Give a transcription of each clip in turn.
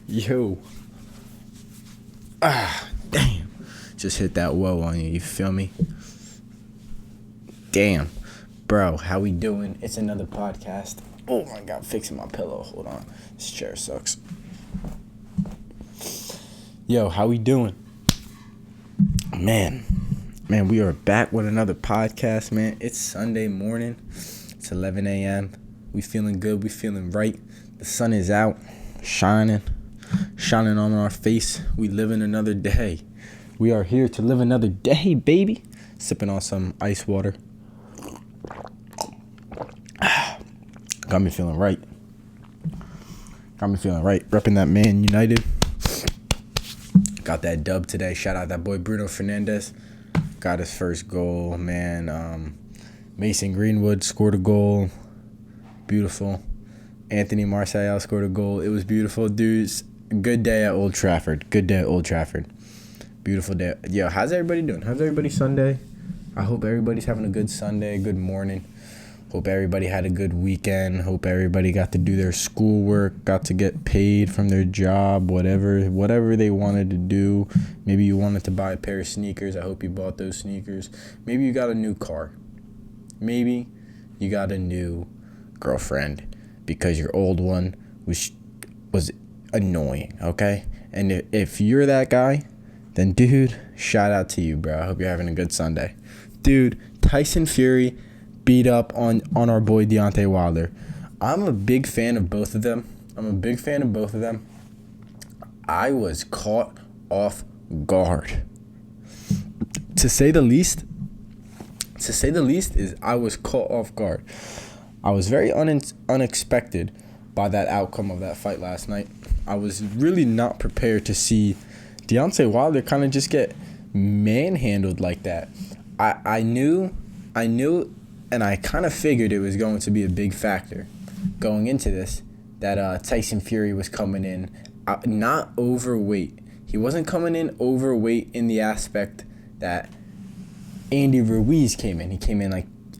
Yo. Damn. Just hit that whoa on you feel me? Damn. Bro, how we doing? It's another podcast. Oh my god, fixing my pillow. Hold on. This chair sucks. Yo, how we doing? Man, we are back with another podcast, man. It's Sunday morning. It's 11 a.m. We feeling good. We feeling right. The sun is out, shining on our face. We living another day. We are here to live another day, baby. Sipping on some ice water. Got me feeling right. Repping that Man United. Got that dub today. Shout out that boy Bruno Fernandes. Got his first goal, man. Mason Greenwood scored a goal. Beautiful. Anthony Martial scored a goal. It was beautiful, dudes. Good day at Old Trafford. Beautiful day. Yo, how's everybody doing? How's everybody Sunday? I hope everybody's having a good Sunday, a good morning. Hope everybody had a good weekend. Hope everybody got to do their schoolwork, got to get paid from their job, whatever they wanted to do. Maybe you wanted to buy a pair of sneakers. I hope you bought those sneakers. Maybe you got a new car. Maybe you got a new girlfriend because your old one was annoying, okay? And if you're that guy, then dude, shout out to you, bro. I hope you're having a good Sunday. Dude, Tyson Fury beat up on our boy Deontay Wilder. I'm a big fan of both of them. I was caught off guard. To say the least is I was caught off guard. I was very unexpected by that outcome of that fight last night. I was really not prepared to see Deontay Wilder kind of just get manhandled like that. I knew, and I kind of figured it was going to be a big factor going into this, that Tyson Fury was coming in not overweight. He wasn't coming in overweight in the aspect that Andy Ruiz came in.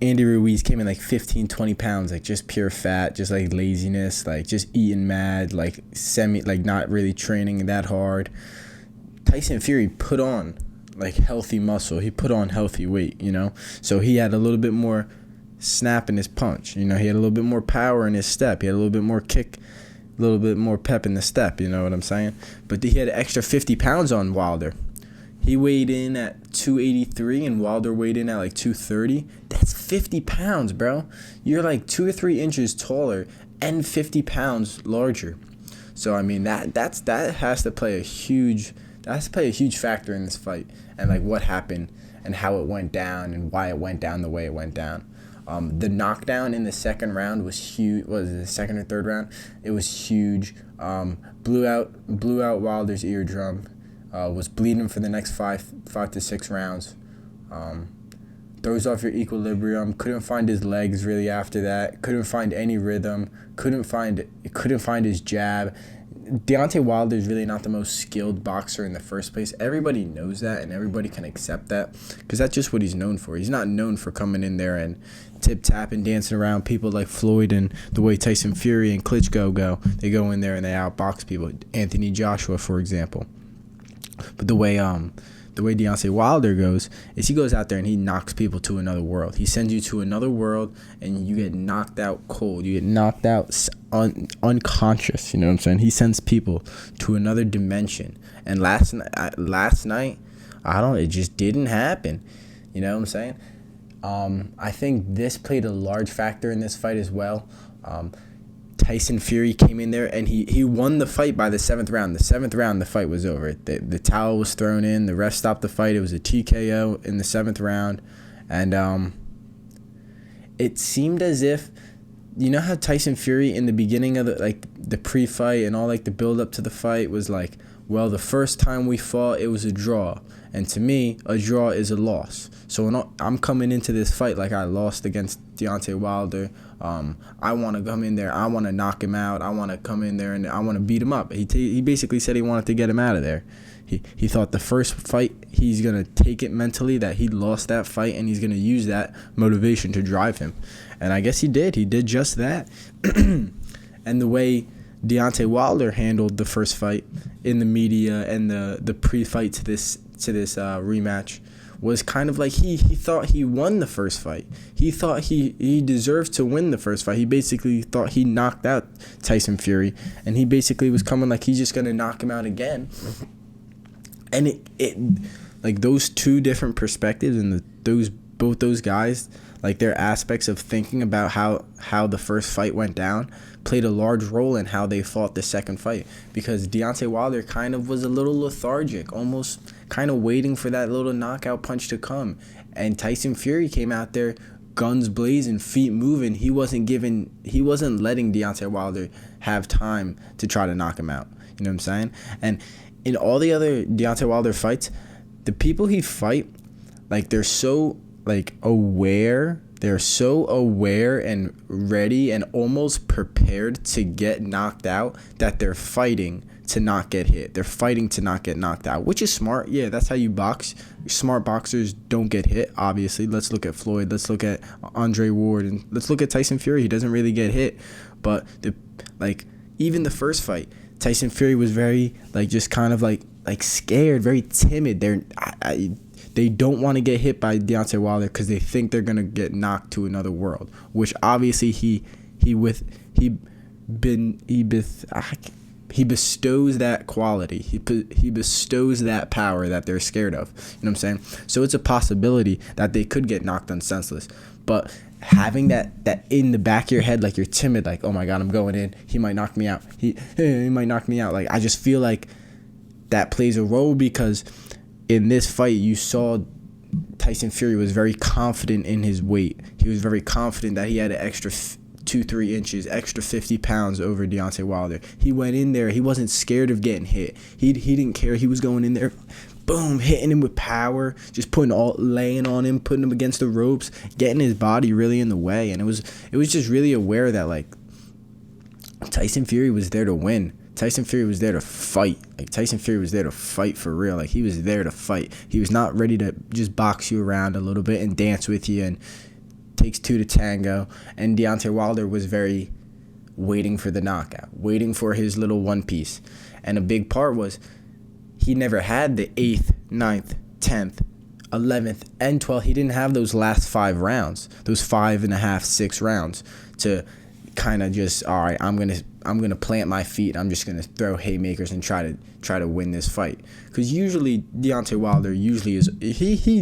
Andy Ruiz came in like 15, 20 pounds, like just pure fat, just like laziness, like just eating mad, like not really training that hard. Tyson Fury put on like healthy muscle. He put on healthy weight, So he had a little bit more snap in his punch. He had a little bit more power in his step. He had a little bit more kick, a little bit more pep in the step, you know what I'm saying? But he had an extra 50 pounds on Wilder. He weighed in at 283 and Wilder weighed in at like 230. That's 50 pounds, bro. You're like 2 or 3 inches taller and 50 pounds larger. So I mean that has to play a huge factor in this fight, and like what happened and how it went down and why it went down the way it went down. The knockdown in the second round was huge. Was it the second or third round? It was huge. Blew out Wilder's eardrum. Was bleeding for the next five to 6 rounds. Throws off your equilibrium. Couldn't find his legs really after that. Couldn't find any rhythm. Couldn't find his jab. Deontay Wilder is really not the most skilled boxer in the first place. Everybody knows that, and everybody can accept that because that's just what he's known for. He's not known for coming in there and tip-tapping, dancing around people like Floyd and the way Tyson Fury and Klitschko go. They go in there and they outbox people. Anthony Joshua, for example. But the way Deontay Wilder goes is he goes out there and he knocks people to another world. He sends you to another world and you get knocked out cold. You get knocked out unconscious. You know what I'm saying? He sends people to another dimension. And last night, it just didn't happen. You know what I'm saying? I think this played a large factor in this fight as well. Tyson Fury came in there and he won the fight by the 7th round. The 7th round, the fight was over. The towel was thrown in. The ref stopped the fight. It was a TKO in the 7th round. And it seemed as if, you know how Tyson Fury in the beginning of the pre-fight and all like the build up to the fight was like, well, the first time we fought, it was a draw. And to me, a draw is a loss. So when I'm coming into this fight like I lost against Deontay Wilder, I want to come in there. I want to knock him out. I want to come in there and I want to beat him up. He basically said he wanted to get him out of there. He thought the first fight, he's going to take it mentally that he lost that fight, and he's going to use that motivation to drive him. And I guess he did. He did just that. And the way Deontay Wilder handled the first fight in the media and the pre-fight to this rematch was kind of like he thought he won the first fight. He thought he deserved to win the first fight. He basically thought he knocked out Tyson Fury, and he basically was coming like he's just gonna knock him out again. And it like those two different perspectives and both those guys, like their aspects of thinking about how the first fight went down played a large role in how they fought the second fight, because Deontay Wilder kind of was a little lethargic, almost kind of waiting for that little knockout punch to come. And Tyson Fury came out there guns blazing, feet moving. He wasn't letting Deontay Wilder have time to try to knock him out. You know what I'm saying? And in all the other Deontay Wilder fights, the people he fight, like they're so aware and ready and almost prepared to get knocked out that they're fighting to not get hit. They're fighting to not get knocked out, which is smart. Yeah, that's how you box. Smart boxers don't get hit, obviously. Let's look at Floyd. Let's look at Andre Ward. And let's look at Tyson Fury. He doesn't really get hit. But even the first fight, Tyson Fury was very just kind of scared, very timid. They don't want to get hit by Deontay Wilder because they think they're gonna get knocked to another world, which obviously he bestows that quality. He bestows that power that they're scared of. You know what I'm saying? So it's a possibility that they could get knocked senseless. But having that in the back of your head, like you're timid, like, oh my God, I'm going in. He might knock me out. He might knock me out. Like, I just feel like that plays a role, because in this fight you saw Tyson Fury was very confident in his weight. He was very confident that he had an extra 2-3 inches, extra 50 pounds over Deontay Wilder. He went in there. He wasn't scared of getting hit. He didn't care. He was going in there, boom, hitting him with power, just laying on him, putting him against the ropes, getting his body really in the way. And it was just really aware that Tyson Fury was there to win. Tyson Fury was there to fight. Tyson Fury was there to fight for real. He was there to fight. He was not ready to just box you around a little bit and dance with you and takes two to tango. And Deontay Wilder was very waiting for the knockout, waiting for his little one piece. And a big part was he never had the 8th, 9th, 10th, 11th, and 12th. He didn't have those last 5 rounds, those 5.5, 6 rounds to kind of just, all right, I'm gonna plant my feet. I'm just gonna throw haymakers and try to win this fight. Because usually Deontay Wilder he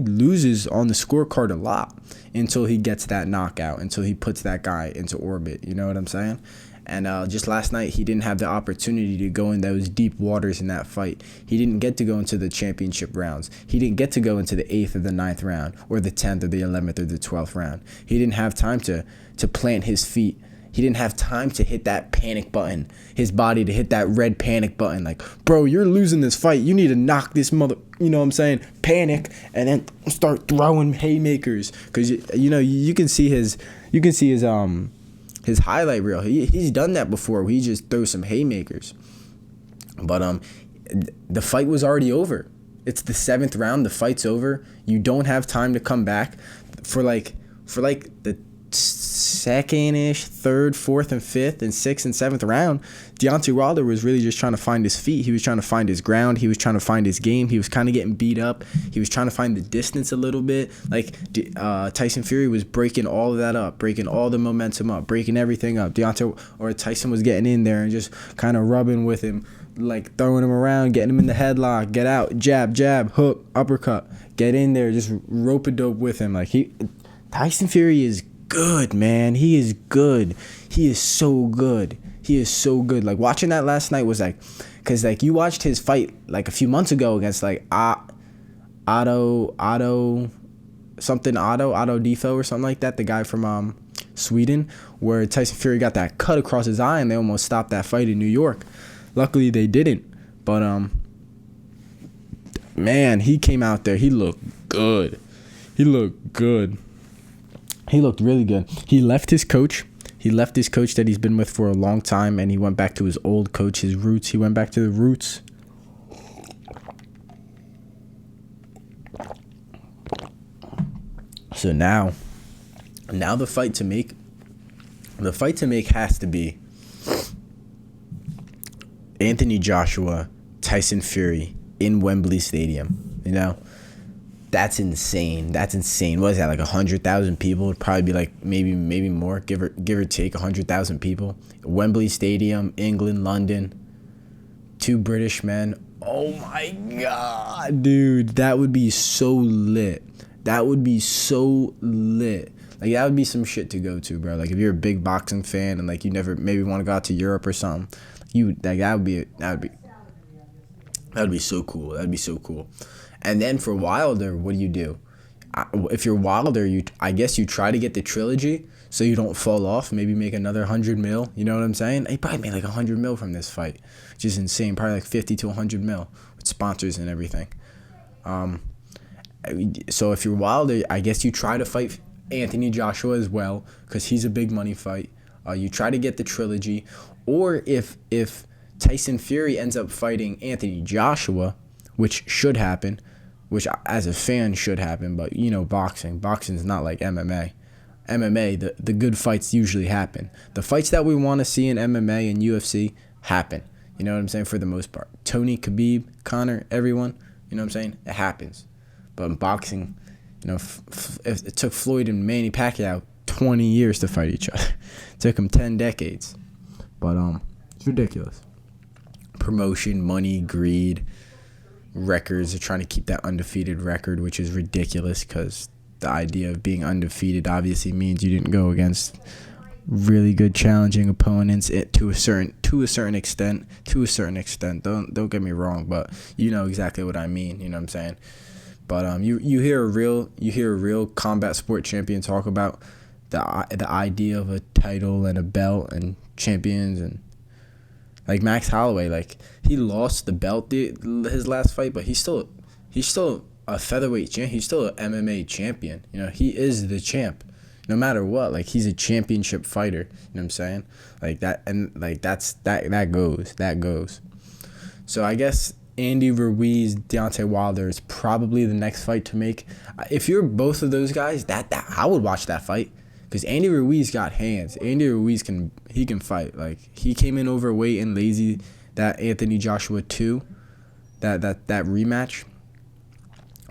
loses on the scorecard a lot until he gets that knockout, until he puts that guy into orbit. You know what I'm saying? And just last night, he didn't have the opportunity to go in those deep waters in that fight. He didn't get to go into the championship rounds. He didn't get to go into the 8th or the 9th round, or the 10th or the 11th or the 12th round. He didn't have time to plant his feet. He didn't have time to hit that panic button, his body to hit that red panic button. Like, bro, you're losing this fight. You need to knock this you know what I'm saying? Panic, and then start throwing haymakers. Because, you can see his highlight reel. He's done that before. He just throws some haymakers. But the fight was already over. It's the 7th round. The fight's over. You don't have time to come back for the second-ish, 3rd, 4th, and 5th, and 6th and 7th round. Deontay Wilder was really just trying to find his feet. He was trying to find his ground. He was trying to find his game. He was kind of getting beat up. He was trying to find the distance a little bit. Tyson Fury was breaking all of that up, breaking all the momentum up, breaking everything up. Tyson was getting in there and just kind of rubbing with him, throwing him around, getting him in the headlock, get out, jab, jab, hook, uppercut, get in there, just rope-a-dope with him. Tyson Fury is good, man. He is good. He is so good. He is so good. Watching that last night was because you watched his fight a few months ago against Otto Defo or something like that, the guy from Sweden, where Tyson Fury got that cut across his eye and they almost stopped that fight in New York. Luckily they didn't. But man, he came out there. He looked good. He looked really good. He left his coach that he's been with for a long time, and he went back to his old coach, his roots. He went back to the roots. So now the fight to make has to be Anthony Joshua, Tyson Fury in Wembley Stadium. You know, that's insane. That's insane. What is that, like 100,000 people? It'd probably be like maybe more, give or take 100,000 people. Wembley Stadium, England, London. 2 British men. Oh my God, dude, that would be so lit. That would be so lit. Like, that would be some shit to go to, bro. Like, if you're a big boxing fan and like you never maybe want to go out to Europe or something, that would be so cool. That'd be so cool. And then for Wilder, what do? If you're Wilder, I guess you try to get the trilogy so you don't fall off. Maybe make another 100 mil. You know what I'm saying? He probably made like 100 mil from this fight, which is insane. Probably like 50 to 100 mil with sponsors and everything. So if you're Wilder, I guess you try to fight Anthony Joshua as well, because he's a big money fight. You try to get the trilogy, or if Tyson Fury ends up fighting Anthony Joshua, which should happen, which as a fan should happen, but you know, boxing's not like MMA. MMA, the good fights usually happen. The fights that we want to see in MMA and UFC happen. You know what I'm saying? For the most part, Tony, Khabib, Conor, everyone. You know what I'm saying? It happens. But in boxing, you know, it took Floyd and Manny Pacquiao 20 years to fight each other. It took them 10 decades. But it's ridiculous. Promotion, money, greed, records. They're trying to keep that undefeated record, which is ridiculous, because the idea of being undefeated obviously means you didn't go against really good challenging opponents to a certain extent. Don't get me wrong, but you know exactly what I mean. You know what I'm saying? But you hear a real combat sport champion talk about the idea of a title and a belt and champions, and like Max Holloway, like he lost the belt his last fight, but he's still a featherweight champ. He's still an MMA champion. You know, he is the champ, no matter what. Like, he's a championship fighter. You know what I'm saying? Like that, and like that goes. So I guess Andy Ruiz, Deontay Wilder is probably the next fight to make. If you're both of those guys, that I would watch that fight, because Andy Ruiz got hands. Andy Ruiz can fight. Like, he came in overweight and lazy. That Anthony Joshua 2, that rematch.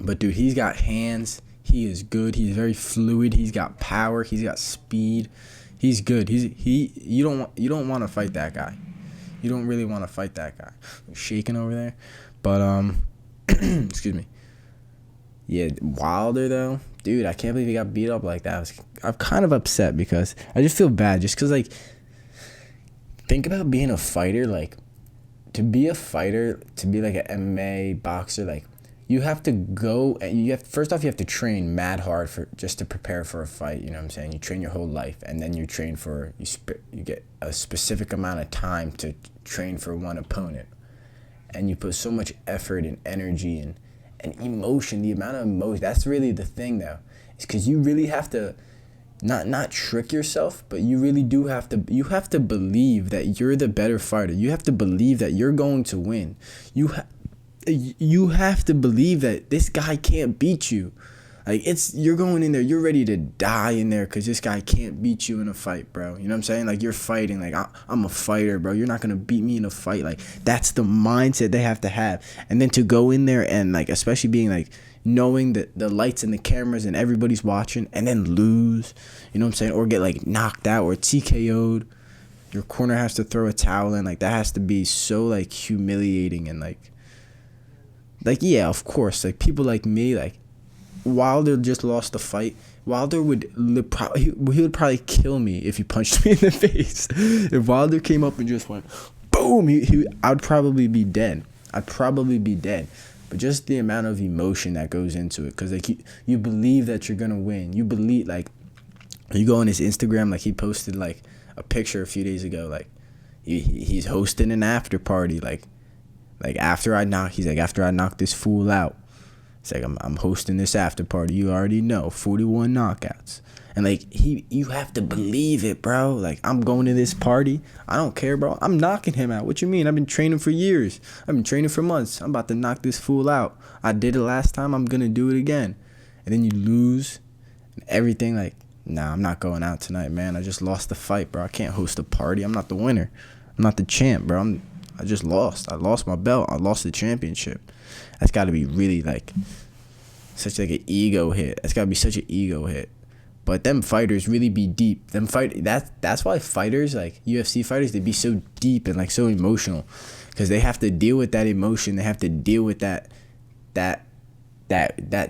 But dude, he's got hands. He is good. He's very fluid. He's got power. He's got speed. He's good. You don't want to fight that guy. You don't really want to fight that guy. I'm shaking over there. But excuse me. Yeah, Wilder though, dude, I can't believe he got beat up like that. I'm kind of upset, because I just feel bad, just because, like, think about being a fighter. Like, to be a fighter, to be like an MMA boxer, like, you have to go and first off you have to train mad hard just to prepare for a fight. You know what I'm saying? You train your whole life, and then you train you get a specific amount of time to train for one opponent, and you put so much effort and energy and emotion. The amount of emotion, that's really the thing though, is because you really have to not trick yourself, but you really do have to. You have to believe that you're the better fighter. You have to believe that you're going to win. You have to believe that this guy can't beat you. Like, you're going in there, you're ready to die in there, because this guy can't beat you in a fight, bro. You know what I'm saying? Like, you're fighting. Like, I'm a fighter, bro. You're not going to beat me in a fight. Like, that's the mindset they have to have. And then to go in there and, like, especially being, like, knowing that the lights and the cameras and everybody's watching, and then lose, you know what I'm saying? Or get, like, knocked out or TKO'd. Your corner has to throw a towel in. Like, that has to be so, like, humiliating. And, like, yeah, of course, like, people like me, like, Wilder just lost the fight. Wilder would probably kill me if he punched me in the face. If Wilder came up and just went boom, I'd probably be dead. But just the amount of emotion that goes into it, because, like, you believe that you're gonna win. You believe, like, you go on his Instagram, like, he posted, like, a picture a few days ago, like, he's hosting an after party, like after I knock this fool out. It's like, I'm hosting this after party. You already know, 41 knockouts. And, like, you have to believe it, bro. Like, I'm going to this party. I don't care, bro. I'm knocking him out. What you mean? I've been training for years. I've been training for months. I'm about to knock this fool out. I did it last time. I'm going to do it again. And then you lose and everything. Like, nah, I'm not going out tonight, man. I just lost the fight, bro. I can't host a party. I'm not the winner. I'm not the champ, bro. I just lost. I lost my belt. I lost the championship. That's got to be really like such like an ego hit. That's got to be such an ego hit. But them fighters really be deep. That's why fighters like UFC fighters, they be so deep and like so emotional, because they have to deal with that emotion. They have to deal with that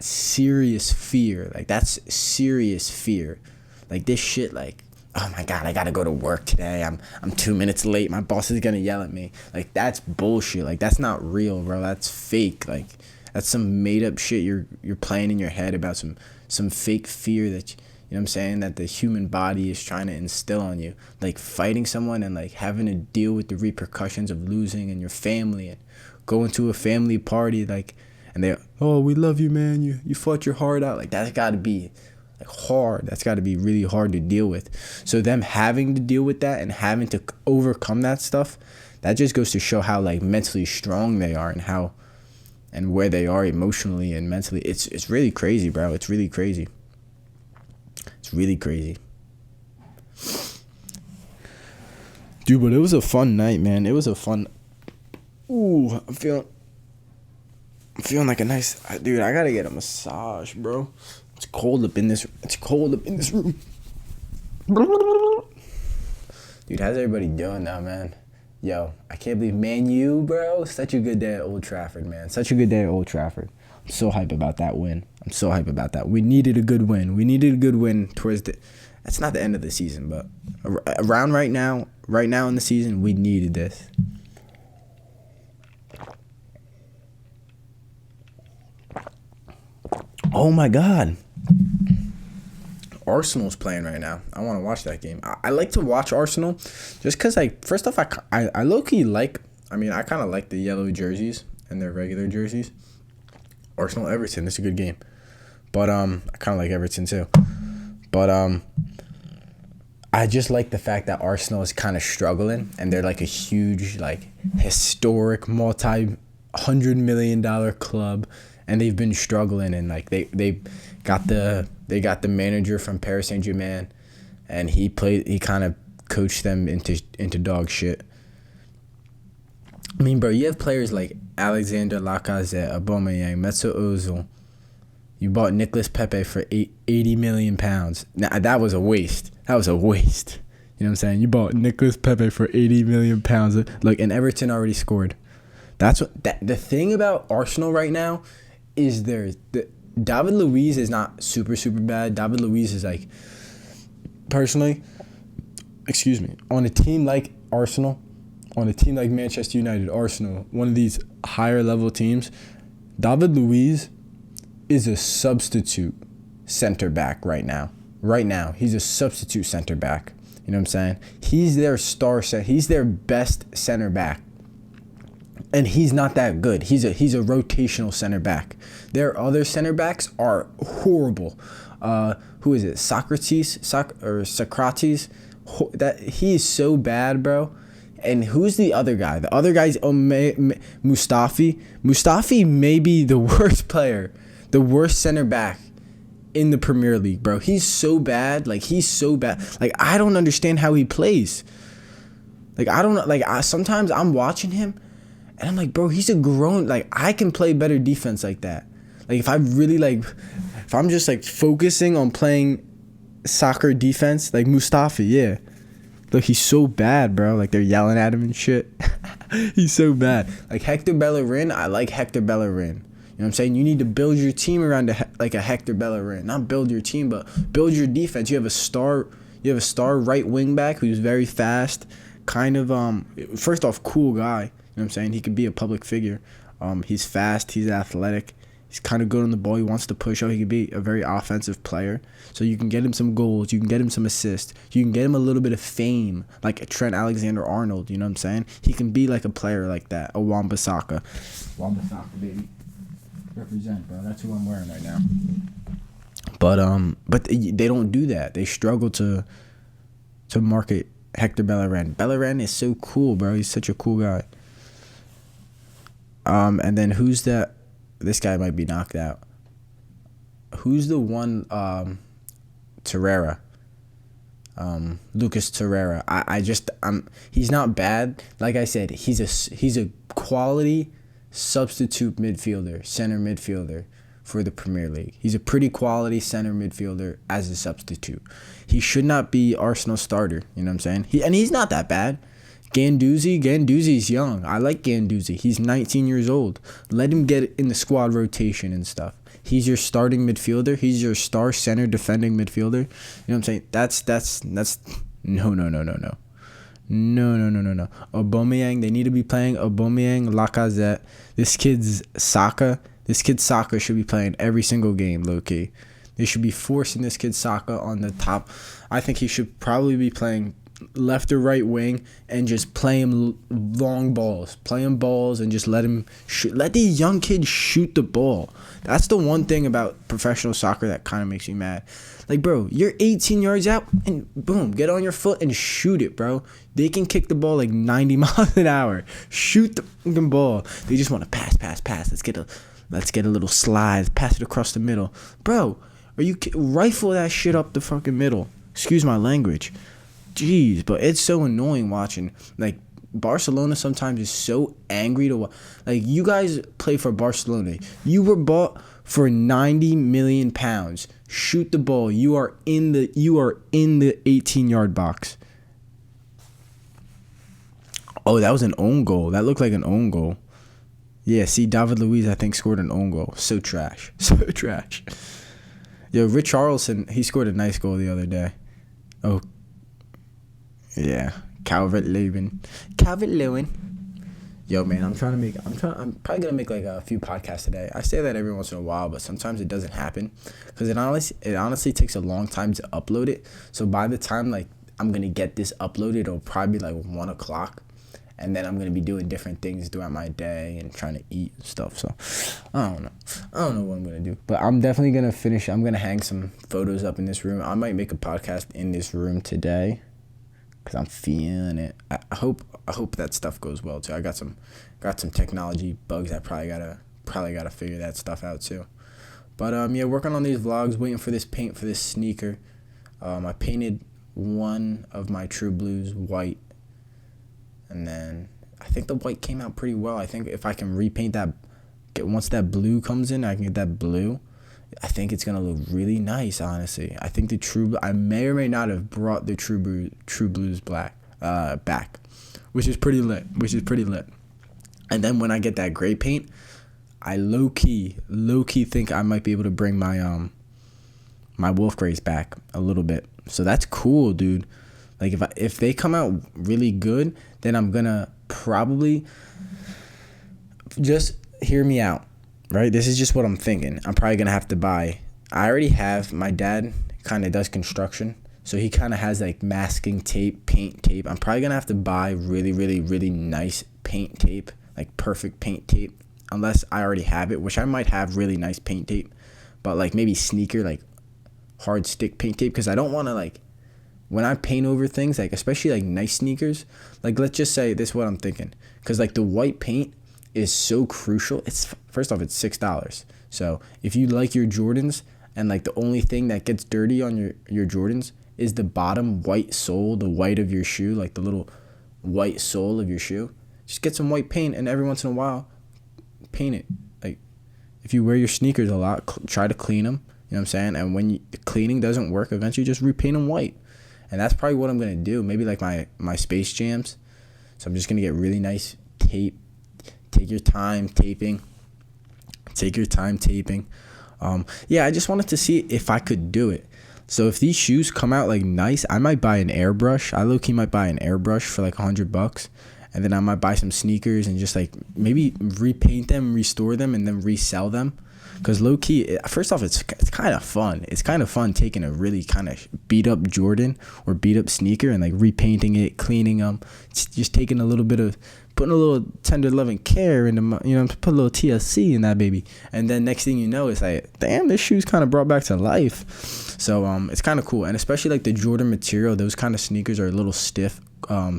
serious fear. Like that's serious fear. Like this shit. Like, oh my God, I gotta go to work today. I'm 2 minutes late. My boss is gonna yell at me. Like that's bullshit. Like that's not real, bro. That's fake. Like that's some made up shit you're playing in your head about some fake fear that you know what I'm saying, that the human body is trying to instill on you. Like fighting someone and like having to deal with the repercussions of losing and your family and going to a family party, like, and they, oh, we love you, man. You fought your heart out. Like that's got to be like hard. That's got to be really hard to deal with. So them having to deal with that and having to overcome that stuff, that just goes to show how like mentally strong they are and how and where they are emotionally and mentally. It's really crazy, bro. It's really crazy. It's really crazy. Dude, but it was a fun night, man. It was a fun... Ooh, I'm feeling like a nice... Dude, I gotta get a massage, bro. It's cold up in this room. Dude, how's everybody doing now, man? Yo, I can't believe Man U, bro. Such a good day at Old Trafford, man. Such a good day at Old Trafford. I'm so hype about that win. We needed a good win. Towards the... That's not the end of the season, but around right now in the season, we needed this. Oh my God. Arsenal's playing right now. I want to watch that game. I like to watch Arsenal just because, like, first off, I low-key like, I kind of like the yellow jerseys and their regular jerseys. Arsenal-Everton, it's a good game. But I kind of like Everton too. But I just like the fact that Arsenal is kind of struggling and they're like a huge, like, historic, multi-$100 million club, and they've been struggling, and like they got the manager from Paris Saint-Germain, and he kind of coached them into dog shit. I mean, bro, you have players like Alexander Lacazette, Aubameyang, Mesut Ozil. You bought Nicolas Pepe for 80 million pounds. Now that was a waste. You know what I'm saying? You bought Nicolas Pepe for 80 million pounds. Look, and Everton already scored. That's what the thing about Arsenal right now is David Luiz is not super bad. David Luiz is like, personally, on a team like Arsenal, on a team like Manchester United, Arsenal, one of these higher level teams, David Luiz is a substitute center back right now. Right now, he's a substitute center back. You know what I'm saying? He's their star center. He's their best center back. And he's not that good. He's a rotational center back. Their other center backs are horrible. Who is it? Socrates? That he is so bad, bro. And who's the other guy? The other guy's Mustafi. Mustafi may be the worst player, the worst center back in the Premier League, bro. He's so bad. Like, he's so bad. Like, I don't understand how he plays. Like, I don't... Like, sometimes I'm watching him, and I'm like, bro, he's a grown... Like, I can play better defense like that. Like, if I really, like... If I'm just, like, focusing on playing soccer defense, like Mustafi, yeah. Look, he's so bad, bro. Like, they're yelling at him and shit. He's so bad. Like, Hector Bellerin, I like Hector Bellerin. You know what I'm saying? You need to build your team around a Hector Bellerin. Not build your team, but build your defense. You have a star right wing back who's very fast. Kind of first off, cool guy. You know what I'm saying? He could be a public figure. He's fast, he's athletic. He's kind of good on the ball. He wants to push out. He could be a very offensive player. So you can get him some goals. You can get him some assists. You can get him a little bit of fame, like a Trent Alexander-Arnold. You know what I'm saying? He can be like a player like that, a Wan-Bissaka. Wan-Bissaka, baby. Represent, bro. That's who I'm wearing right now. But they don't do that. They struggle to market Hector Bellerin. Bellerin is so cool, bro. He's such a cool guy. And then who's that? This guy might be knocked out. Who's the one? Torreira. Lucas Torreira. He's not bad. Like I said, he's a quality substitute midfielder, center midfielder for the Premier League. He's a pretty quality center midfielder as a substitute. He should not be Arsenal's starter. You know what I'm saying? He's not that bad. Ganduzi's young. I like Ganduzi. He's 19 years old. Let him get in the squad rotation and stuff. He's your starting midfielder. He's your star center defending midfielder. You know what I'm saying? That's no. Aubameyang, they need to be playing Aubameyang, Lacazette. This kid's Saka should be playing every single game, low-key. They should be forcing this kid Saka on the top. I think he should probably be playing left or right wing and just play him long balls. Play him balls and just let him shoot. Let these young kids shoot the ball. That's the one thing about professional soccer that kind of makes me mad. Like, bro, you're 18 yards out and boom, get on your foot and shoot it, bro. They can kick the ball like 90 miles an hour. Shoot the fucking ball. They just want to pass. Let's get a little slide. Pass it across the middle. Bro, rifle that shit up the fucking middle. Excuse my language. Jeez, but it's so annoying watching. Like, Barcelona sometimes is so angry to watch. Like, you guys play for Barcelona. You were bought for 90 million pounds. Shoot the ball. You are in the 18-yard box. Oh, that was an own goal. That looked like an own goal. Yeah, see, David Luiz, I think, scored an own goal. So trash. So trash. Yo, Richarlison, he scored a nice goal the other day. Oh, yeah. Calvert-Lewin. Yo, man, I'm probably gonna make like a few podcasts today. I say that every once in a while, but sometimes it doesn't happen because it honestly takes a long time to upload it. So by the time like I'm gonna get this uploaded, it'll probably be like 1:00, and then I'm gonna be doing different things throughout my day and trying to eat and stuff. So I don't know what I'm gonna do, but I'm definitely gonna finish. I'm gonna hang some photos up in this room. I might make a podcast in this room today. Cause I'm feeling it. I hope that stuff goes well too. I got some technology bugs. I probably gotta figure that stuff out too. But yeah, working on these vlogs, waiting for this paint for this sneaker. I painted one of my True Blues white, and then I think the white came out pretty well. I think if I can repaint that, once that blue comes in, I can get that blue. I think it's gonna look really nice, honestly. I think I may or may not have brought the True Blues black back, which is pretty lit. And then when I get that gray paint, I low key think I might be able to bring my my Wolf Grays back a little bit. So that's cool, dude. Like if they come out really good, then I'm gonna probably just hear me out. Right, this is just what I'm thinking. I'm probably gonna have to buy. I already have. My dad kind of does construction, so he kind of has like masking tape, paint tape. I'm probably gonna have to buy really, really, really nice paint tape, like perfect paint tape, unless I already have it, which I might have really nice paint tape, but like maybe sneaker like hard stick paint tape, because I don't want to like when I paint over things, like especially like nice sneakers. Like let's just say this is what I'm thinking, because like the white paint is so crucial. It's first off, it's $6. So if you like your Jordans and like the only thing that gets dirty on your Jordans is the bottom white sole, the white of your shoe, like the little white sole of your shoe, just get some white paint and every once in a while paint it. Like if you wear your sneakers a lot, try to clean them. You know what I'm saying? And when the cleaning doesn't work, eventually just repaint them white. And that's probably what I'm gonna do. Maybe like my Space Jams. So I'm just gonna get really nice tape. Take your time taping. Yeah, I just wanted to see if I could do it. So if these shoes come out like nice, I might buy an airbrush. I low-key might buy an airbrush for like $100, and then I might buy some sneakers and just like maybe repaint them, restore them, and then resell them. Because low-key, first off, it's kind of fun. It's kind of fun taking a really kind of beat-up Jordan or beat-up sneaker and like repainting it, cleaning them, just taking a little bit of, putting a little tender loving care into my, you know, put a little TLC in that baby. And then next thing you know, it's like, damn, this shoe's kind of brought back to life. So it's kind of cool. And especially like the Jordan material, those kind of sneakers are a little stiff,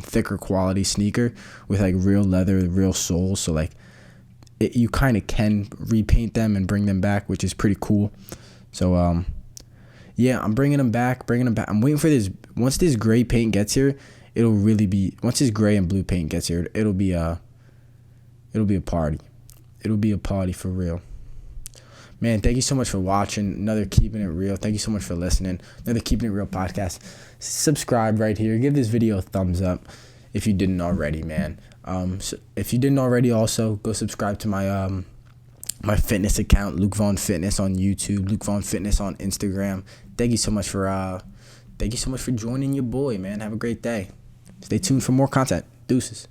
thicker quality sneaker with like real leather, real soles. So like, you kind of can repaint them and bring them back, which is pretty cool. So yeah, I'm bringing them back. I'm waiting for this once this gray paint gets here, it'll really be, once this gray and blue paint gets here, it'll be a party. It'll be a party for real. Man, thank you so much for watching another Keeping It Real. Thank you so much for listening. Another Keeping It Real podcast. Subscribe right here. Give this video a thumbs up if you didn't already, man. So if you didn't already, also go subscribe to my my fitness account, Luke Vaughn Fitness on YouTube, Luke Vaughn Fitness on Instagram. Thank you so much for joining your boy, man. Have a great day. Stay tuned for more content. Deuces.